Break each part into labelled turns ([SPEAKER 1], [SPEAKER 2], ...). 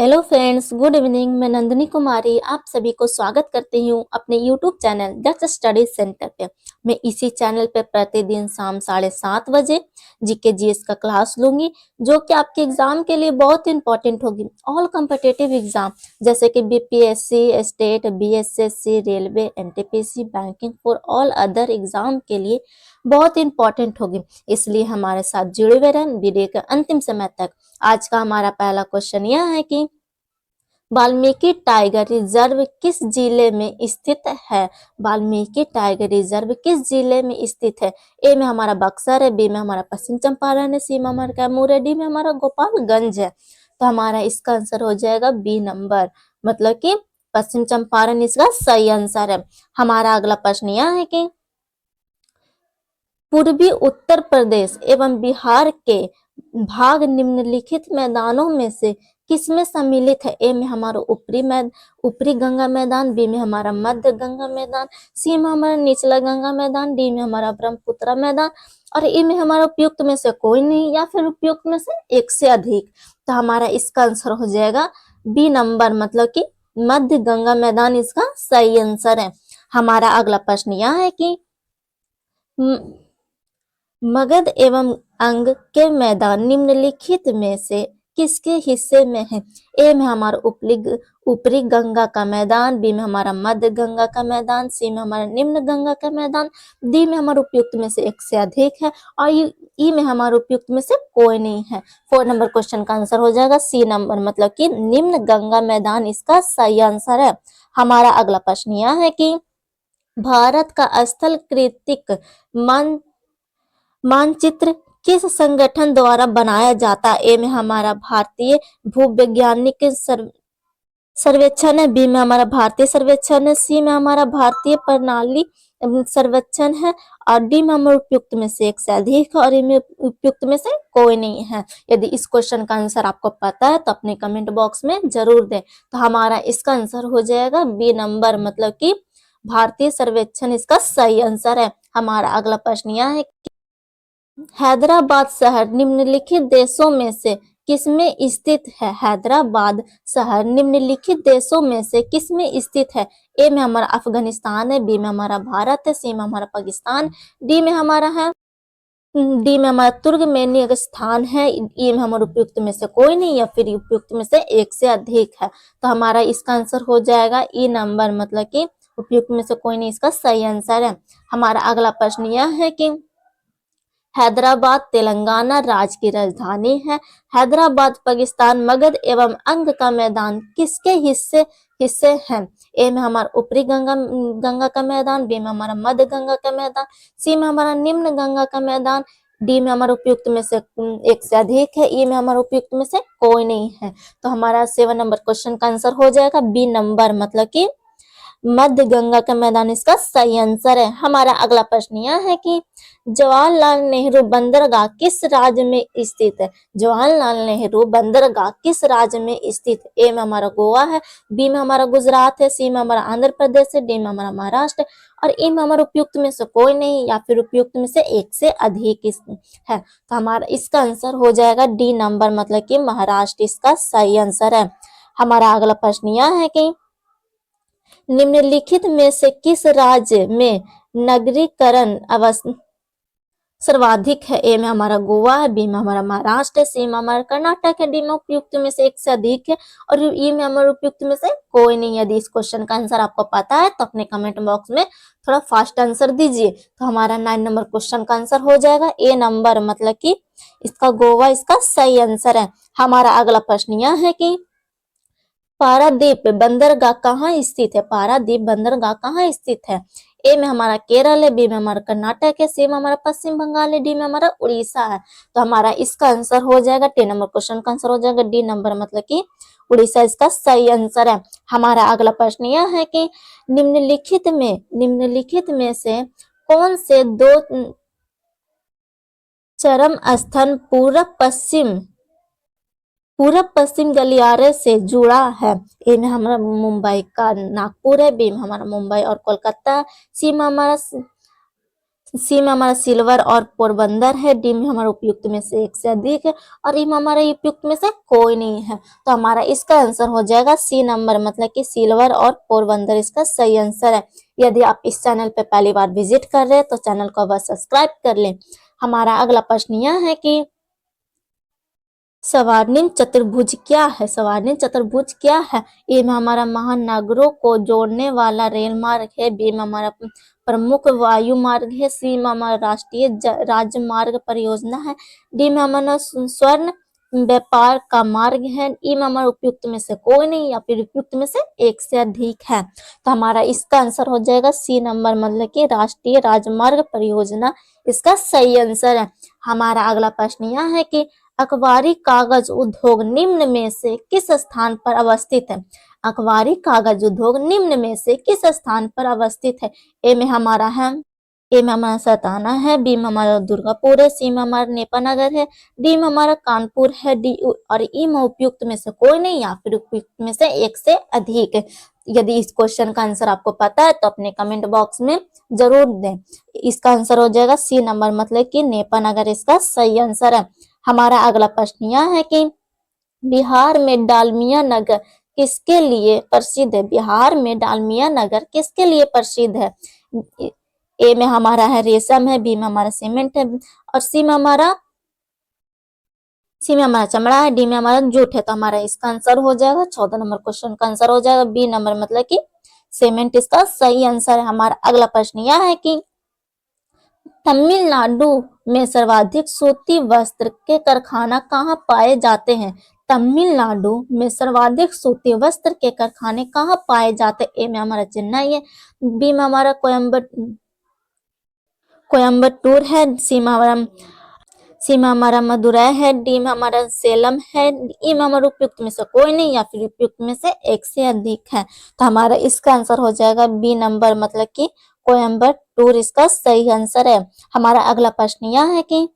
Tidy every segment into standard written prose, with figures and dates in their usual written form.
[SPEAKER 1] Hello friends, good evening. मैं नंदिनी कुमारी आप सभी को स्वागत करती हूँ अपने यूट्यूब चैनल दक्ष स्टडी सेंटर पे। मैं इसी चैनल पे प्रतिदिन शाम 7:30 बजे जीके जीएस का क्लास लूंगी, जो कि आपके एग्जाम के लिए बहुत इंपॉर्टेंट होगी। ऑल कॉम्पिटिटिव एग्जाम जैसे कि BPSC, state, BSSC, railway, NTPC, banking for all other exam के लिए बहुत इंपॉर्टेंट होगी। इसलिए हमारे साथ जुड़े हुए रहें वीडियो के अंतिम समय तक। आज का हमारा पहला क्वेश्चन यह है कि वाल्मीकि टाइगर रिजर्व किस जिले में स्थित है। वाल्मीकि टाइगर रिजर्व किस जिले में स्थित है। ए में हमारा बक्सर है, बी में हमारा पश्चिम चंपारण है, सी में हमारा कैमूर है, डी में हमारा गोपालगंज है। तो हमारा इसका आंसर हो जाएगा बी नंबर, मतलब कि पश्चिम चंपारण इसका सही आंसर है। हमारा अगला प्रश्न यह है कि पूर्वी उत्तर प्रदेश एवं बिहार के भाग निम्नलिखित मैदानों में से किसमें सम्मिलित है। ए में हमारा ऊपरी गंगा मैदान, बी में हमारा मध्य गंगा मैदान, सी में हमारा निचला गंगा मैदान, डी में हमारा ब्रह्मपुत्र मैदान और ई में हमारा उपयुक्त में से कोई नहीं या फिर उपयुक्त में से एक से अधिक। तो हमारा इसका आंसर हो जाएगा बी नंबर, मतलब कि मध्य गंगा मैदान इसका सही आंसर है। हमारा अगला प्रश्न यह है कि मगध एवं अंग के मैदान निम्नलिखित में से किसके हिस्से में है। ए में हमारा ऊपरी गंगा का मैदान, बी में हमारा मध्य गंगा का मैदान, सी में हमारा निम्न गंगा का मैदान, डी में हमारा उपयुक्त में से एक से अधिक है और ई में हमारा उपयुक्त में से कोई नहीं है। 4 नंबर क्वेश्चन का आंसर हो जाएगा सी नंबर, मतलब कि निम्न गंगा मैदान इसका सही आंसर है। हमारा अगला प्रश्न यह है कि भारत का स्थल कृतिक मानचित्र किस संगठन द्वारा बनाया जाता है। ए में हमारा भारतीय भूवैज्ञानिक सर्वेक्षण है, बी में हमारा भारतीय सर्वेक्षण है, सी में हमारा भारतीय प्रणाली सर्वेक्षण है और डी में हमारा उपयुक्त में से एक से अधिक है और ई में उपयुक्त में से कोई नहीं है। यदि इस क्वेश्चन का आंसर आपको पता है तो अपने कमेंट बॉक्स में जरूर दें। तो हमारा इसका आंसर हो जाएगा बी नंबर, मतलब कि भारतीय सर्वेक्षण इसका सही आंसर है। हमारा अगला प्रश्न यह है, हैदराबाद शहर निम्नलिखित देशों में से किसमें स्थित है। हैदराबाद शहर निम्नलिखित देशों में से किसमें स्थित है। ए में हमारा अफगानिस्तान है, बी में हमारा भारत है, सी में हमारा पाकिस्तान, डी में हमारा तुर्कमेनिस्तान है, ई में हमारा उपयुक्त में से कोई नहीं या फिर उपयुक्त में से एक से अधिक है। तो हमारा इसका आंसर हो जाएगा ई नंबर, मतलब कि उपयुक्त में से कोई नहीं इसका सही आंसर है। हमारा अगला प्रश्न यह है कि हैदराबाद तेलंगाना राज्य की राजधानी है। हैदराबाद पाकिस्तान मगध एवं अंग का मैदान किसके हिस्से हैं। ए में हमारा ऊपरी गंगा का मैदान, बी में हमारा मध्य गंगा का मैदान, सी में हमारा निम्न गंगा का मैदान, डी में हमारा उपयुक्त में से एक से अधिक है, ई में हमारा उपयुक्त में से कोई नहीं है। तो हमारा 7 नंबर क्वेश्चन का आंसर हो जाएगा बी नंबर, मतलब कि मध्य गंगा का मैदान इसका सही आंसर है। हमारा अगला प्रश्न यह है कि जवाहरलाल नेहरू बंदरगाह किस राज्य में स्थित है। जवाहरलाल नेहरू बंदरगाह किस राज्य में स्थित है। ए में हमारा गोवा है, बी में हमारा गुजरात है, सी में हमारा आंध्र प्रदेश है, डी में हमारा महाराष्ट्र और ई में हमारा उपयुक्त में से कोई नहीं या फिर उपयुक्त में से एक से अधिक है। तो हमारा इसका आंसर हो जाएगा डी नंबर, मतलब कि महाराष्ट्र इसका सही आंसर है। हमारा अगला प्रश्न यह है कि निम्नलिखित में से किस राज्य में नगरीकरण सर्वाधिक है। ए में हमारा गोवा है, बी में हमारा महाराष्ट्र है, सी में हमारा कर्नाटक है, डी में उपयुक्त में से एक से अधिक है और ई में हमारा उपयुक्त में से कोई नहीं। यदि इस क्वेश्चन का आंसर आपको पता है तो अपने कमेंट बॉक्स में थोड़ा फास्ट आंसर दीजिए। तो हमारा 9 नंबर क्वेश्चन का आंसर हो जाएगा ए नंबर, मतलब कि इसका गोवा इसका सही आंसर है। हमारा अगला प्रश्न यह है कि पारादीप बंदरगाह कहाँ स्थित है। पारादीप बंदरगाह कहाँ स्थित है। ए में हमारा केरल है, बी में हमारा कर्नाटक है, सी में हमारा पश्चिम बंगाल है, डी में हमारा उड़ीसा है। तो हमारा इसका आंसर हो जाएगा 10 नंबर क्वेश्चन का आंसर हो जाएगा डी नंबर, मतलब कि उड़ीसा इसका सही आंसर है। हमारा अगला प्रश्न यह है कि निम्नलिखित में से कौन से दो चरम स्थान पूरब पश्चिम गलियारे से जुड़ा है। ए में हमारा मुंबई का नागपुर है, बी में हमारा मुंबई और कोलकाता, सी में हमारा सी में हमारा सिल्वर और पोरबंदर है, डी में हमारा उपयुक्त में से एक से अधिक है, और ई में हमारा उपयुक्त में से कोई नहीं है। तो हमारा इसका आंसर हो जाएगा सी नंबर, मतलब कि सिल्वर और पोरबंदर इसका सही आंसर है। यदि आप इस चैनल पे पहली बार विजिट कर रहे हैं तो चैनल को बस सब्सक्राइब कर लें। हमारा अगला प्रश्न यह है कि स्वर्णिम चतुर्भुज क्या है? स्वर्णिम चतुर्भुज क्या है? ए में हमारा महानगरों को जोड़ने वाला रेल मार्ग है, बी में हमारा प्रमुख वायु मार्ग है, सी में हमारा राष्ट्रीय राजमार्ग परियोजना है, डी में हमारा स्वर्ण व्यापार का मार्ग है, ई में हमारा उपयुक्त में से कोई नहीं या फिर उपयुक्त में से एक से अधिक है। तो हमारा इसका आंसर हो जाएगा सी नंबर, मतलब कि राष्ट्रीय राजमार्ग परियोजना इसका सही आंसर है। हमारा अगला प्रश्न यह है कि अखबारी कागज उद्योग निम्न में से किस स्थान पर अवस्थित है? अखबारी कागज उद्योग निम्न में से किस स्थान पर अवस्थित है? ए में हमारा सताना है, बी में हमारा दुर्गापुर है, सी में हमारा नेपानगर है, डी में हमारा कानपुर है, डी और ई में उपयुक्त में से कोई नहीं या फिर उपयुक्त में से एक से अधिक है। यदि इस क्वेश्चन का आंसर आपको पता है तो अपने कमेंट बॉक्स में जरूर दें। इसका आंसर हो जाएगा सी नंबर, मतलब कि नेपानगर इसका सही आंसर है। हमारा अगला प्रश्न यह है कि बिहार में डालमिया नगर किसके लिए प्रसिद्ध है? बिहार में डालमिया नगर किसके लिए प्रसिद्ध है? ए में हमारा है रेशम है, बी में हमारा सीमेंट है, और सी में हमारा चमड़ा है, डी में हमारा जूट है। तो हमारा इसका आंसर हो जाएगा 14 नंबर क्वेश्चन का आंसर हो जाएगा बी नंबर, मतलब कि सीमेंट इसका सही आंसर है। हमारा अगला प्रश्न यह है कि तमिलनाडु में सर्वाधिक सूती वस्त्र के कारखाना कहाँ पाए जाते हैं? तमिलनाडु में सर्वाधिक सूती वस्त्र के कारखाने कहाँ पाए जाते हैं? ए में हमारा चेन्नई है, बी में हमारा कोयम्बटूर है, सी में हमारा मदुरै है, डी में हमारा सेलम है, ई में हमारा उपयुक्त में से कोई नहीं या फिर उपयुक्त में से एक से अधिक है। तो हमारा इसका आंसर हो जाएगा बी नंबर, मतलब कि कोयम्बटूर इसका सही आंसर है। हमारा अगला प्रश्न यह है कि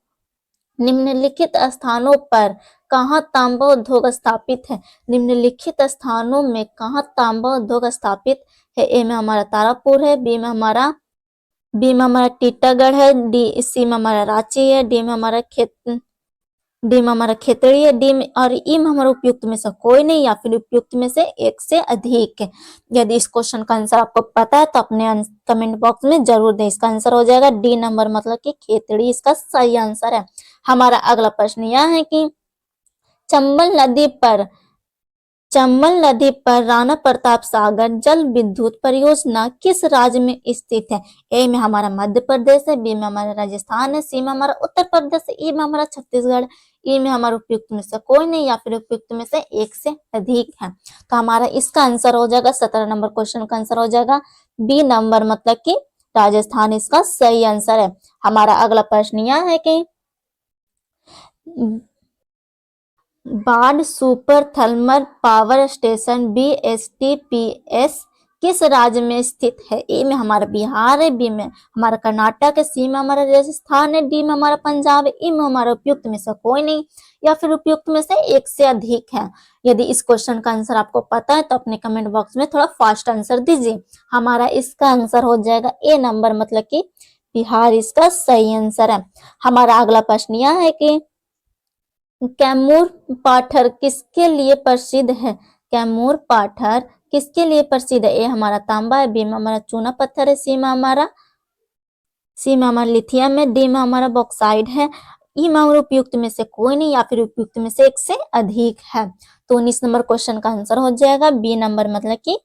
[SPEAKER 1] निम्नलिखित स्थानों पर कहाँ तांबा उद्योग स्थापित है? निम्नलिखित स्थानों में कहाँ तांबा उद्योग स्थापित है? ए में हमारा तारापुर है, बी में हमारा टीटागढ़ है, सी में हमारा रांची है, डी में हमारा खेतड़ी है, डी में और ई में हमारा उपयुक्त में से कोई नहीं या फिर उपयुक्त में से एक से अधिक है। यदि इस क्वेश्चन का आंसर आपको पता है तो अपने कमेंट बॉक्स में जरूर दें। इसका आंसर हो जाएगा डी नंबर, मतलब कि खेतड़ी इसका सही आंसर है। हमारा अगला प्रश्न यह है कि चंबल नदी पर राणा प्रताप सागर जल विद्युत परियोजना किस राज्य में स्थित है? ए में हमारा मध्य प्रदेश है, बी में हमारा राजस्थान है, सी में हमारा उत्तर प्रदेश है, ई में हमारा छत्तीसगढ़, ई में हमारा उपयुक्त में से कोई नहीं या फिर उपयुक्त में से एक से अधिक है। तो हमारा इसका आंसर हो जाएगा 17 नंबर क्वेश्चन का आंसर हो जाएगा बी नंबर, मतलब कि राजस्थान इसका सही आंसर है। हमारा अगला प्रश्न यह है कि बाढ़ super thermal power station BSTPS किस राज्य में स्थित है? ए में हमारा बिहार है, बी में हमारा कर्नाटक है, सी में हमारा राजस्थान है, डी में हमारा पंजाब है, ई में हमारा उपयुक्त में से कोई नहीं या फिर उपयुक्त में से एक से अधिक है। यदि इस क्वेश्चन का आंसर आपको पता है तो अपने कमेंट बॉक्स में थोड़ा फास्ट आंसर दीजिए। हमारा इसका आंसर हो जाएगा ए नंबर, मतलब कि बिहार इसका सही आंसर है। हमारा अगला प्रश्न यह है कि कैमूर पाथर किसके लिए प्रसिद्ध है? कैमूर पाथर किसके लिए प्रसिद्ध है? ए हमारा तांबा है, बी में हमारा चूना पत्थर है, सी में हमारा लिथियम है, डी में हमारा बॉक्साइड है, ई में हमारा उपयुक्त में से कोई नहीं या फिर उपयुक्त में से एक से अधिक है। तो 19 नंबर क्वेश्चन का आंसर हो जाएगा बी नंबर, मतलब कि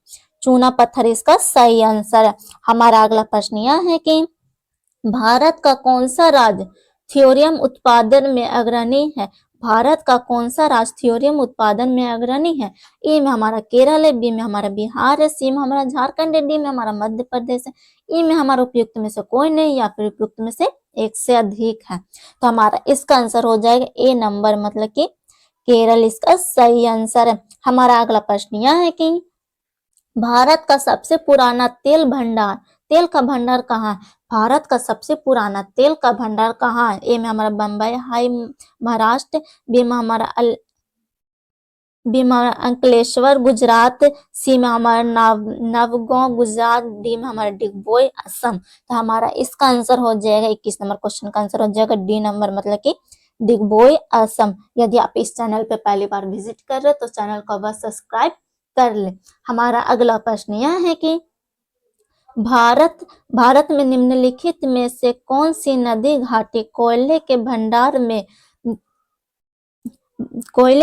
[SPEAKER 1] चूना पत्थर इसका सही आंसर है। हमारा अगला प्रश्न यह है कि भारत का कौन सा राज्य थ्योरियम उत्पादन में अग्रणी है? भारत का कौन सा राज्य थ्योरियम उत्पादन में अग्रणी है? ए में हमारा केरल है, बी में हमारा बिहार है, सी में हमारा झारखंड है, डी में हमारा मध्य प्रदेश है, ई में हमारा उपयुक्त में से कोई नहीं या फिर उपयुक्त में से एक से अधिक है। तो हमारा इसका आंसर हो जाएगा ए नंबर, मतलब कि केरल इसका सही आंसर है। हमारा अगला प्रश्न यह है कि भारत का सबसे पुराना तेल का भंडार कहाँ है? भारत का सबसे पुराना तेल का भंडार कहाँ है? ए में हमारा बम्बई हाई महाराष्ट्र, बी में हमारा बी में हमारा अंकलेश्वर गुजरात, सी में हमारा नवगांव गुजरात, डी में हमारा डिगबोई असम। तो हमारा इसका आंसर हो जाएगा 21 नंबर क्वेश्चन का आंसर हो जाएगा डी नंबर, मतलब कि डिगबोई असम। यदि आप इस चैनल पे पहली बार विजिट कर रहे हो तो चैनल को बस सब्सक्राइब कर ले। हमारा अगला प्रश्न यह है कि भारत में निम्नलिखित में से कौन सी नदी घाटी कोयले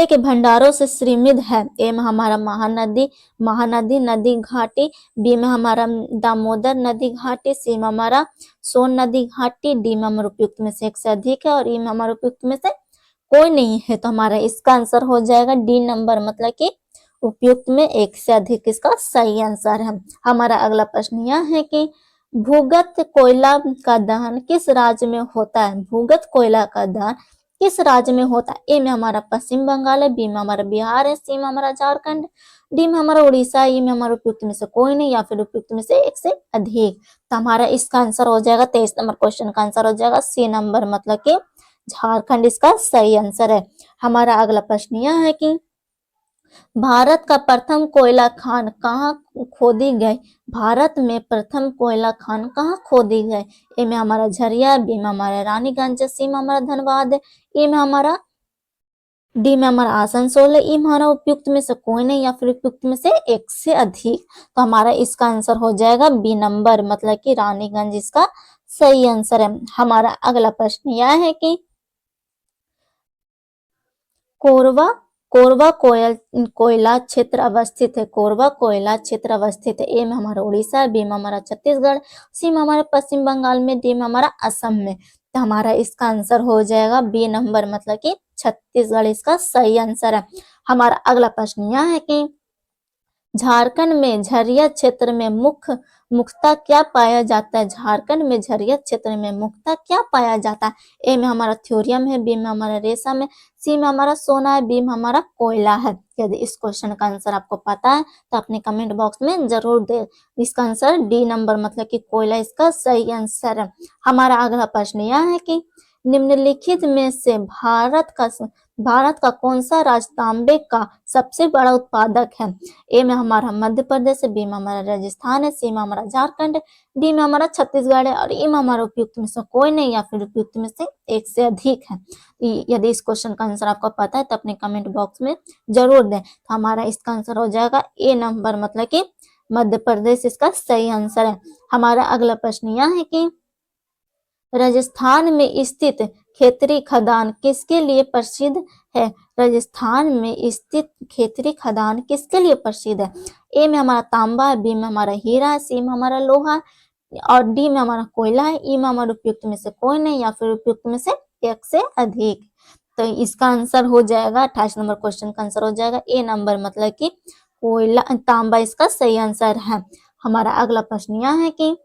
[SPEAKER 1] के भंडारों से समृद्ध है। ए में हमारा महानदी नदी घाटी, बी में हमारा दामोदर नदी घाटी, सी में हमारा सोन नदी घाटी, डी में हमारा उपयुक्त में से एक से अधिक है और ई में हमारा उपयुक्त में से कोई नहीं है। तो हमारा इसका आंसर हो जाएगा डी नंबर, मतलब कि उपयुक्त में एक से अधिक इसका सही आंसर है। हमारा अगला प्रश्न यह है कि भूगत कोयला का दहन किस राज्य में होता है। भूगत कोयला का दहन किस राज्य में होता है। ए में हमारा पश्चिम बंगाल है, बी में हमारा बिहार है, सी में हमारा झारखंड, डी में हमारा उड़ीसा, ई में हमारा उपयुक्त में से कोई नहीं या फिर उपयुक्त में से एक से अधिक। तो हमारा इसका आंसर हो जाएगा 23 नंबर क्वेश्चन का आंसर हो जाएगा सी नंबर, मतलब कि झारखंड इसका सही आंसर है। हमारा अगला प्रश्न यह है कि भारत का प्रथम कोयला खान कहाँ खोदी गई। भारत में प्रथम कोयला खान कहाँ खोदी गई। ए में हमारा झरिया, बी में हमारा रानीगंज, सी में हमारा धनबाद, ई में हमारा डी में हमारा आसनसोल है, ई हमारा उपयुक्त में से कोई नहीं या फिर उपयुक्त में से एक से अधिक। तो हमारा इसका आंसर हो जाएगा बी नंबर, मतलब कि रानीगंज इसका सही आंसर है। हमारा अगला प्रश्न यह है कि कोरबा कोरबा कोयला क्षेत्र अवस्थित है। कोरबा कोयला क्षेत्र अवस्थित है। ए में हमारा उड़ीसा, बी में हमारा छत्तीसगढ़, सी में हमारा पश्चिम बंगाल में, डी में हमारा असम में। तो हमारा इसका आंसर हो जाएगा बी नंबर, मतलब कि छत्तीसगढ़ इसका सही आंसर है। हमारा अगला प्रश्न यह है कि झारखंड में झरिया क्षेत्र में मुख्यतः क्या पाया जाता है। झारखंड में झरिया क्षेत्र में मुख्यतः क्या पाया जाता है। ए में हमारा थ्योरियम है, बी में हमारा रेशम है, सी में हमारा सोना है, बी में हमारा कोयला है। यदि इस क्वेश्चन का आंसर आपको पता है तो अपने कमेंट बॉक्स में जरूर दे। इसका आंसर डी नंबर, मतलब कि कोयला इसका सही आंसर है। हमारा अगला प्रश्न यह है कि निम्नलिखित में से भारत का कौन सा राज्य तांबे का सबसे बड़ा उत्पादक है। ए में हमारा मध्य प्रदेश है, बी में हमारा राजस्थान है, सी में हमारा झारखंड, डी में हमारा छत्तीसगढ़ है और ई में हमारा उपयुक्त में से कोई नहीं या फिर उपयुक्त में से एक से अधिक है। यदि इस क्वेश्चन का आंसर आपको पता है तो अपने कमेंट बॉक्स में जरूर दें। तो हमारा इसका आंसर हो जाएगा ए नंबर, मतलब कि मध्य प्रदेश इसका सही आंसर है। हमारा अगला प्रश्न यह है कि राजस्थान में स्थित खेतरी खदान किसके लिए प्रसिद्ध है। राजस्थान में स्थित खेतरी खदान किसके लिए प्रसिद्ध है। ए में हमारा तांबा है, बी में हमारा हीरा है, सी में हमारा लोहा और डी में हमारा कोयला है, ई में हमारा उपयुक्त में से कोई नहीं या फिर उपयुक्त में से एक से अधिक। तो इसका आंसर हो जाएगा 28 नंबर क्वेश्चन का आंसर हो जाएगा ए नंबर, मतलब कि कोयला तांबा इसका सही आंसर है। हमारा अगला प्रश्न यह है कि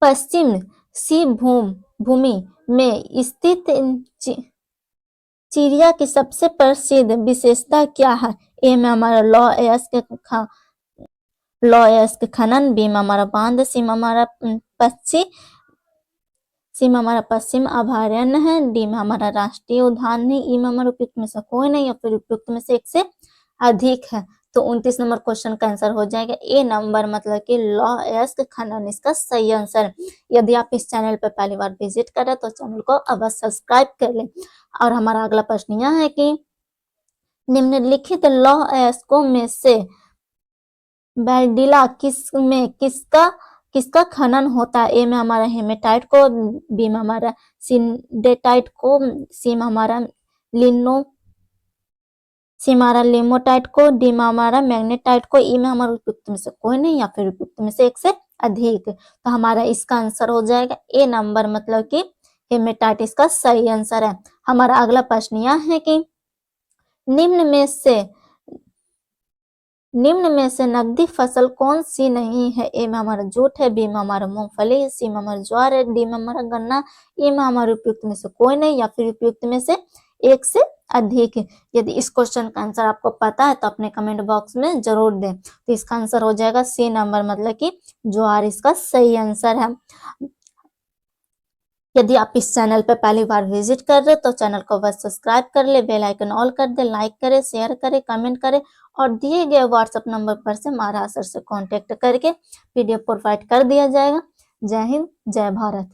[SPEAKER 1] पश्चिम सी भूमि में स्थित चिड़िया की सबसे प्रसिद्ध विशेषता क्या है। ए में हमारा लौ अयस्क खनन, बी में हमारा बांध, सी में हमारा पश्चिम अभयारण्य है, डी में हमारा राष्ट्रीय उद्यान है, ई में हमारा उपयुक्त में से कोई नहीं या फिर उपयुक्त में से एक से अधिक है। तो 29 नंबर क्वेश्चन का आंसर हो जाएगा ए नंबर, मतलब कि लौ अयस्क खनन इसका सही आंसर। यदि आप इस चैनल पर पहली बार विजिट करें तो चैनल को अवश्य सब्सक्राइब कर लें। और हमारा अगला प्रश्न यह है कि निम्नलिखित लौ अयस्कों में से बैरडीला किसका खनन होता है। ए में हमारा हेमेटाइट को, बी में हमारा सिंडेटाइट को, सी में हमारा लिमोटाइट को, डी में हमारा मैग्नेटाइट को, ई में हमारा उपयुक्त में से कोई नहीं या फिर उपयुक्त में से एक से अधिक। तो हमारा इसका आंसर हो जाएगा ए नंबर, मतलब कि हेमेटाइट इसका सही आंसर है। हमारा अगला प्रश्न यह है कि निम्न में से नकदी फसल कौन सी नहीं है। ए में हमारा जूट है, बी में हमारा मूंगफली है, सी में हमारा ज्वार है, डी में हमारा गन्ना, ई में हमारे उपयुक्त में से कोई नहीं या फिर उपयुक्त में से एक से अधिक है। यदि इस क्वेश्चन का आंसर आपको पता है तो अपने कमेंट बॉक्स में जरूर दें। तो इसका आंसर हो जाएगा सी नंबर, मतलब कि ज्वार इसका सही आंसर है। यदि आप इस चैनल पर पहली बार विजिट कर रहे हो तो चैनल को बस सब्सक्राइब कर ले, बेल आइकन ऑल कर दे, लाइक करे, शेयर करे, कमेंट करे और दिए गए व्हाट्सएप नंबर पर से महाराज सर से कांटेक्ट करके पीडीएफ प्रोवाइड कर दिया जाएगा। जय हिंद, जय भारत।